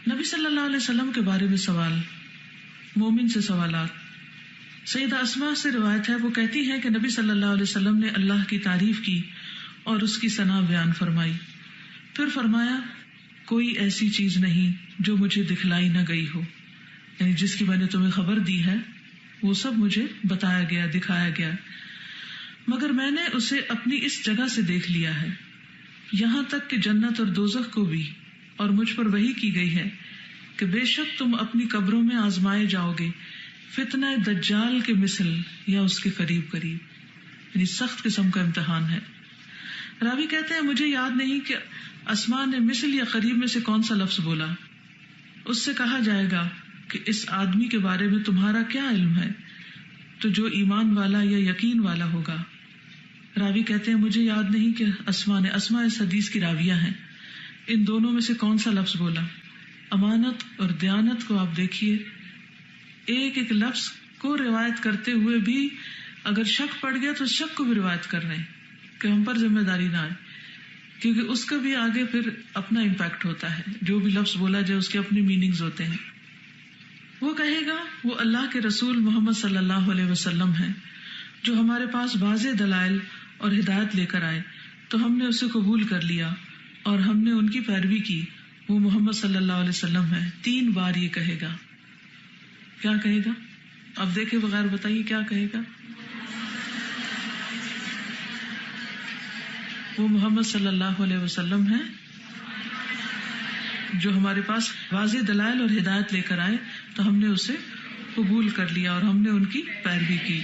نبی صلی اللہ علیہ وسلم کے بارے میں سوال، مومن سے سوالات۔ سیدہ اسماء سے روایت ہے، وہ کہتی ہیں کہ نبی صلی اللہ علیہ وسلم نے اللہ کی تعریف کی اور اس کی ثنا بیان فرمائی، پھر فرمایا کوئی ایسی چیز نہیں جو مجھے دکھلائی نہ گئی ہو، یعنی جس کی میں نے تمہیں خبر دی ہے وہ سب مجھے بتایا گیا، دکھایا گیا، مگر میں نے اسے اپنی اس جگہ سے دیکھ لیا ہے، یہاں تک کہ جنت اور دوزخ کو بھی، اور مجھ پر وحی کی گئی ہے کہ بے شک تم اپنی قبروں میں آزمائے جاؤ گے فتنہ دجال کے مثل یا اس کے قریب قریب، یعنی سخت قسم کا امتحان ہے۔ راوی کہتے ہیں مجھے یاد نہیں کہ اسماء نے مثل یا قریب میں سے کون سا لفظ بولا۔ اس سے کہا جائے گا کہ اس آدمی کے بارے میں تمہارا کیا علم ہے؟ تو جو ایمان والا یا یقین والا ہوگا۔ راوی کہتے ہیں مجھے یاد نہیں کہ اسماء نے، اسماء اس حدیث کی راویہ ہیں، ان دونوں میں سے کون سا لفظ بولا۔ امانت اور دیانت کو آپ دیکھیے، ایک ایک لفظ کو روایت کرتے ہوئے بھی اگر شک پڑ گیا تو شک کو بھی روایت کر رہے ہیں کہ ہم پر ذمہ داری نہ آئے، کیونکہ اس کا بھی آگے پھر اپنا امپیکٹ ہوتا ہے، جو بھی لفظ بولا جائے اس کے اپنے میننگز ہوتے ہیں۔ وہ کہے گا وہ اللہ کے رسول محمد صلی اللہ علیہ وسلم ہیں جو ہمارے پاس واضح دلائل اور ہدایت لے کر آئے، تو ہم نے اسے قبول کر لیا اور ہم نے ان کی پیروی کی، وہ محمد صلی اللہ علیہ وسلم ہے۔ 3 بار یہ کہے گا۔ کیا کہے گا؟ اب دیکھے بغیر بتائیے کیا کہے گا؟ وہ محمد صلی اللہ علیہ وسلم ہے جو ہمارے پاس واضح دلائل اور ہدایت لے کر آئے، تو ہم نے اسے قبول کر لیا اور ہم نے ان کی پیروی کی۔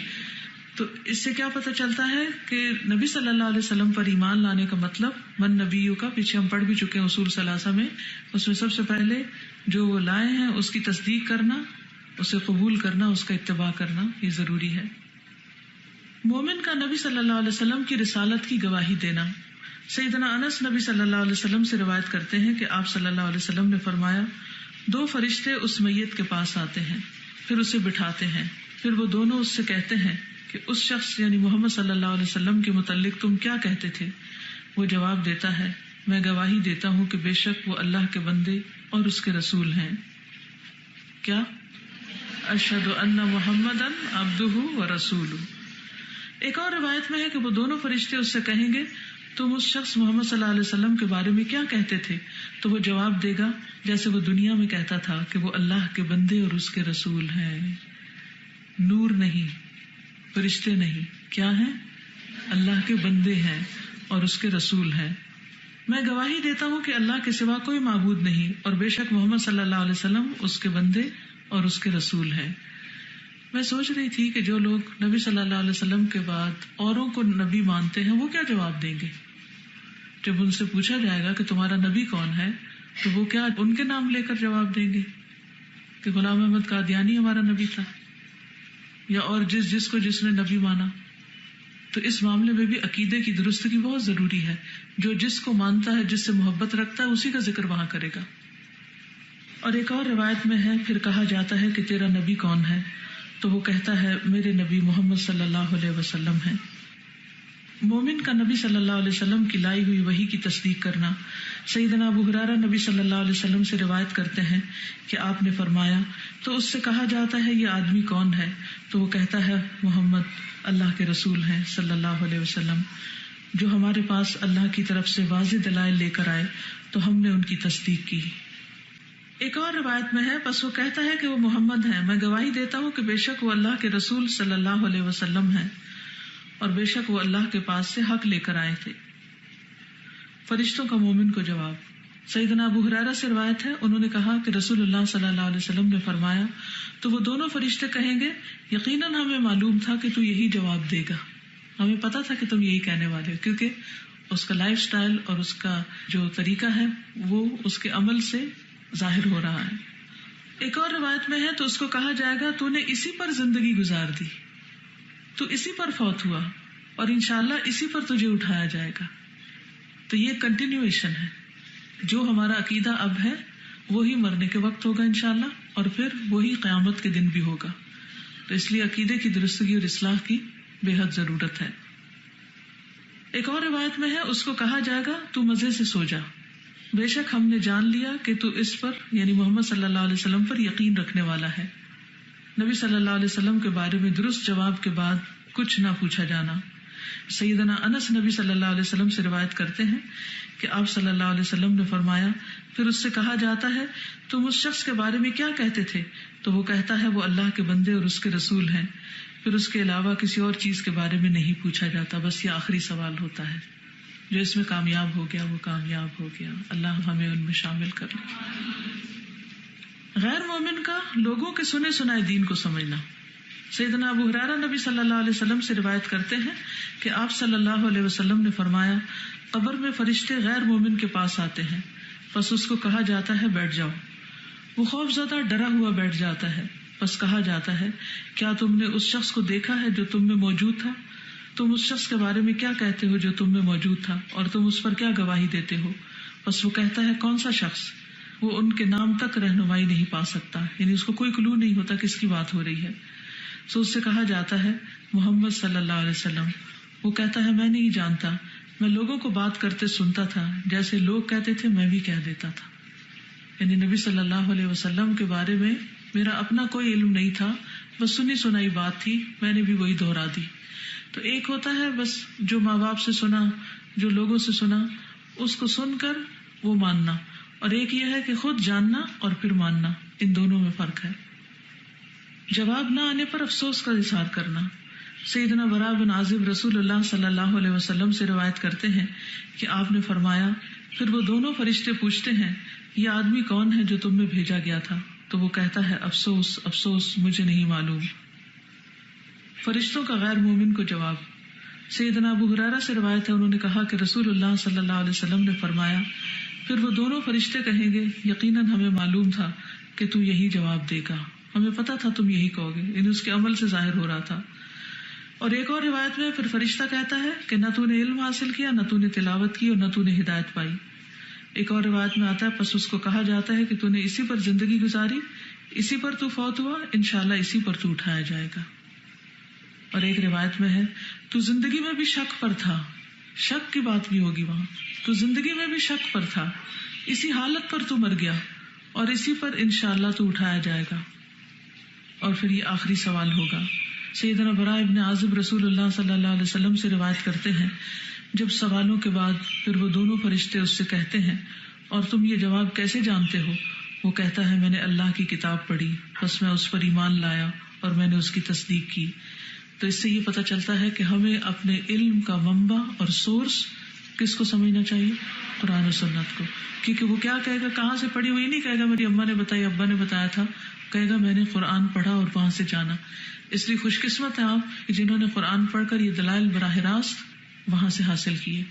تو اس سے کیا پتہ چلتا ہے کہ نبی صلی اللہ علیہ وسلم پر ایمان لانے کا مطلب من نبیوں کا پیچھے ہم پڑھ بھی چکے ہیں اصول ثلاثہ میں، اس میں سب سے پہلے جو وہ لائے ہیں اس کی تصدیق کرنا، اسے قبول کرنا، اس کا اتباع کرنا، یہ ضروری ہے۔ مومن کا نبی صلی اللہ علیہ وسلم کی رسالت کی گواہی دینا۔ سیدنا انس نبی صلی اللہ علیہ وسلم سے روایت کرتے ہیں کہ آپ صلی اللہ علیہ وسلم نے فرمایا 2 فرشتے اس میت کے پاس آتے ہیں، پھر اسے بٹھاتے ہیں، پھر وہ دونوں اس سے کہتے ہیں کہ اس شخص یعنی محمد صلی اللہ علیہ وسلم کے متعلق تم کیا کہتے تھے؟ وہ جواب دیتا ہے میں گواہی دیتا ہوں کہ بے شک وہ اللہ کے بندے اور اس کے رسول ہیں۔ کیا؟ اشہد ان محمدً عبدہ ورسولہ۔ ایک اور روایت میں ہے کہ وہ دونوں فرشتے اس سے کہیں گے تم اس شخص محمد صلی اللہ علیہ وسلم کے بارے میں کیا کہتے تھے؟ تو وہ جواب دے گا جیسے وہ دنیا میں کہتا تھا کہ وہ اللہ کے بندے اور اس کے رسول ہیں۔ نور نہیں، فرشتے نہیں، کیا ہیں؟ اللہ کے بندے ہیں اور اس کے رسول ہیں۔ میں گواہی دیتا ہوں کہ اللہ کے سوا کوئی معبود نہیں اور بے شک محمد صلی اللہ علیہ وسلم اس کے بندے اور اس کے رسول ہیں۔ میں سوچ رہی تھی کہ جو لوگ نبی صلی اللہ علیہ وسلم کے بعد اوروں کو نبی مانتے ہیں وہ کیا جواب دیں گے؟ جب ان سے پوچھا جائے گا کہ تمہارا نبی کون ہے تو وہ کیا ان کے نام لے کر جواب دیں گے کہ غلام احمد قادیانی ہمارا نبی تھا، یا اور جس کو جس نے نبی مانا؟ تو اس معاملے میں بھی عقیدے کی درستگی بہت ضروری ہے۔ جو جس کو مانتا ہے، جس سے محبت رکھتا ہے، اسی کا ذکر وہاں کرے گا۔ اور ایک اور روایت میں ہے پھر کہا جاتا ہے کہ تیرا نبی کون ہے؟ تو وہ کہتا ہے میرے نبی محمد صلی اللہ علیہ وسلم ہیں۔ مومن کا نبی صلی اللہ علیہ وسلم کی لائی ہوئی وحی کی تصدیق کرنا۔ سیدنا ابو ہریرہ نبی صلی اللہ علیہ وسلم سے روایت کرتے ہیں کہ آپ نے فرمایا تو اس سے کہا جاتا ہے یہ آدمی کون ہے؟ تو وہ کہتا ہے محمد اللہ کے رسول ہیں صلی اللہ علیہ وسلم جو ہمارے پاس اللہ کی طرف سے واضح دلائل لے کر آئے، تو ہم نے ان کی تصدیق کی۔ ایک اور روایت میں ہے پس وہ کہتا ہے کہ وہ محمد ہیں، میں گواہی دیتا ہوں کہ بے شک وہ اللہ کے رسول صلی اللہ علیہ وسلم ہیں اور بے شک وہ اللہ کے پاس سے حق لے کر آئے تھے۔ فرشتوں کا مومن کو جواب۔ سیدنا ابو ہریرہ سے روایت ہے انہوں نے کہا کہ رسول اللہ صلی اللہ علیہ وسلم نے فرمایا تو وہ دونوں فرشتے کہیں گے یقیناً ہمیں معلوم تھا کہ تو یہی جواب دے گا، ہمیں پتا تھا کہ تم یہی کہنے والے ہو، کیونکہ اس کا لائف سٹائل اور اس کا جو طریقہ ہے وہ اس کے عمل سے ظاہر ہو رہا ہے۔ ایک اور روایت میں ہے تو اس کو کہا جائے گا تو نے اسی پر زندگی گزار دی، تو اسی پر فوت ہوا اور انشاءاللہ اسی پر تجھے اٹھایا جائے گا۔ تو یہ کنٹینیویشن ہے، جو ہمارا عقیدہ اب ہے وہی مرنے کے وقت ہوگا انشاءاللہ، اور پھر وہی قیامت کے دن بھی ہوگا۔ تو اس لیے عقیدے کی درستگی اور اصلاح کی بے حد ضرورت ہے۔ ایک اور روایت میں ہے اس کو کہا جائے گا تو مزے سے سو جا، بے شک ہم نے جان لیا کہ تو اس پر یعنی محمد صلی اللہ علیہ وسلم پر یقین رکھنے والا ہے. نبی صلی اللہ علیہ وسلم کے بارے میں درست جواب کے بعد کچھ نہ پوچھا جانا. سیدنا انس نبی صلی اللہ علیہ وسلم سے روایت کرتے ہیں کہ آپ صلی اللہ علیہ وسلم نے فرمایا پھر اس سے کہا جاتا ہے تم اس شخص کے بارے میں کیا کہتے تھے؟ تو وہ کہتا ہے وہ اللہ کے بندے اور اس کے رسول ہیں. پھر اس کے علاوہ کسی اور چیز کے بارے میں نہیں پوچھا جاتا. بس یہ آخری سوال ہوتا ہے. جو اس میں کامیاب ہو گیا وہ کامیاب ہو گیا. اللہ ہمیں ان میں شامل کر لے. غیر مومن کا لوگوں کے سنے سنائے دین کو سمجھنا. سیدنا ابو ہریرہ نبی صلی اللہ علیہ وسلم سے روایت کرتے ہیں کہ آپ صلی اللہ علیہ وسلم نے فرمایا قبر میں فرشتے غیر مومن کے پاس آتے ہیں. پس اس کو کہا جاتا ہے بیٹھ جاؤ. وہ خوف زدہ ڈرا ہوا بیٹھ جاتا ہے. پس کہا جاتا ہے کیا تم نے اس شخص کو دیکھا ہے جو تم میں موجود تھا؟ تم اس شخص کے بارے میں کیا کہتے ہو جو تم میں موجود تھا اور تم اس پر کیا گواہی دیتے ہو؟ پس وہ کہتا ہے کون سا شخص؟ وہ ان کے نام تک رہنمائی نہیں پا سکتا، یعنی اس کو کوئی کلو نہیں ہوتا کس کی بات ہو رہی ہے. سو اس سے کہا جاتا ہے محمد صلی اللہ علیہ وسلم. وہ کہتا ہے میں نہیں جانتا، میں لوگوں کو بات کرتے سنتا تھا، جیسے لوگ کہتے تھے میں بھی کہہ دیتا تھا. یعنی نبی صلی اللہ علیہ وسلم کے بارے میں میرا اپنا کوئی علم نہیں تھا، بس سنی سنائی بات تھی، میں نے بھی وہی دہرا دی. تو ایک ہوتا ہے بس جو ماں باپ سے سنا، جو لوگوں سے سنا، اس کو سن کر وہ ماننا، اور ایک یہ ہے کہ خود جاننا اور پھر ماننا. ان دونوں میں فرق ہے. جواب نہ آنے پر افسوس کا اظہار کرنا. سیدنا براء بن عازب رسول اللہ صلی اللہ علیہ وسلم سے روایت کرتے ہیں کہ آپ نے فرمایا پھر وہ دونوں فرشتے پوچھتے ہیں یہ آدمی کون ہے جو تم میں بھیجا گیا تھا؟ تو وہ کہتا ہے افسوس افسوس مجھے نہیں معلوم. فرشتوں کا غیر مومن کو جواب. سیدنا ابو ہریرہ سے روایت ہے انہوں نے کہا کہ رسول اللہ صلی اللہ علیہ وسلم نے فرمایا پھر وہ دونوں فرشتے کہیں گے یقیناً ہمیں معلوم تھا کہ تو یہی جواب دے گا، ہمیں پتا تھا تم یہی کہو گے. یعنی اس کے عمل سے ظاہر ہو رہا تھا. اور ایک اور روایت میں پھر فرشتہ کہتا ہے کہ نہ تو نے علم حاصل کیا، نہ تو نے تلاوت کی، اور نہ تو نے ہدایت پائی. ایک اور روایت میں آتا ہے پس اس کو کہا جاتا ہے کہ تو نے اسی پر زندگی گزاری، اسی پر تو فوت ہوا، انشاءاللہ اسی پر تو اٹھایا جائے گا. اور ایک روایت میں ہے تو زندگی میں بھی شک پر تھا، شک کی بات بھی ہوگی وہاں، تو زندگی میں بھی شک پر تھا، اسی حالت پر تو مر گیا اور اسی پر انشاءاللہ تو اٹھایا جائے گا. اور پھر یہ آخری سوال ہوگا. سیدنا براء بن عازب رسول اللہ صلی اللہ علیہ وسلم سے روایت کرتے ہیں جب سوالوں کے بعد پھر وہ دونوں فرشتے اس سے کہتے ہیں اور تم یہ جواب کیسے جانتے ہو؟ وہ کہتا ہے میں نے اللہ کی کتاب پڑھی، بس میں اس پر ایمان لایا اور میں نے اس کی تصدیق کی. تو اس سے یہ پتہ چلتا ہے کہ ہمیں اپنے علم کا منبع اور سورس کس کو سمجھنا چاہیے؟ قرآن و سنت کو. کیونکہ وہ کیا کہے گا کہاں سے پڑھی ہوئی نہیں کہے گا میری اماں نے بتائی، ابا نے بتایا تھا، کہے گا میں نے قرآن پڑھا اور وہاں سے جانا. اس لیے خوش قسمت ہیں آپ جنہوں نے قرآن پڑھ کر یہ دلائل براہ راست وہاں سے حاصل کیے.